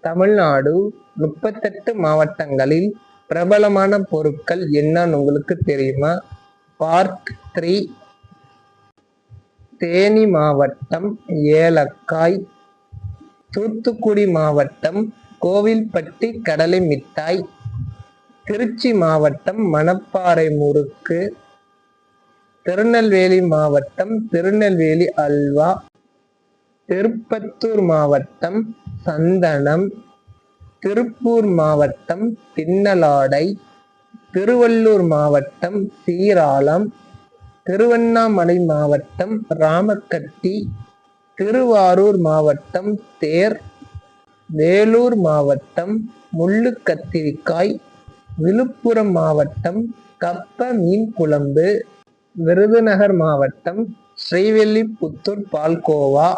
தமிழ்நாடு 38 மாவட்டங்களில் பிரபலமான பொருட்கள் என்னன்னு உங்களுக்கு தெரியுமா? பார்ட் 3. தேனி மாவட்டம் ஏலக்காய், தூத்துக்குடி மாவட்டம் கோவில்பட்டி கடலை மிட்டாய், திருச்சி மாவட்டம் மணப்பாறை முறுக்கு, திருநெல்வேலி மாவட்டம் திருநெல்வேலி அல்வா, திருப்பத்தூர் மாவட்டம் சந்தனம், திருப்பூர் மாவட்டம் பின்னலாடை, திருவள்ளூர் மாவட்டம் சீராளம், திருவண்ணாமலை மாவட்டம் ராமக்கட்டி, திருவாரூர் மாவட்டம் தேர், வேலூர் மாவட்டம் முள்ளு கத்திரிக்காய், விழுப்புரம் மாவட்டம் கப்ப மீன் குழம்பு, விருதுநகர் மாவட்டம் ஸ்ரீவில்லிபுத்தூர் பால்கோவா,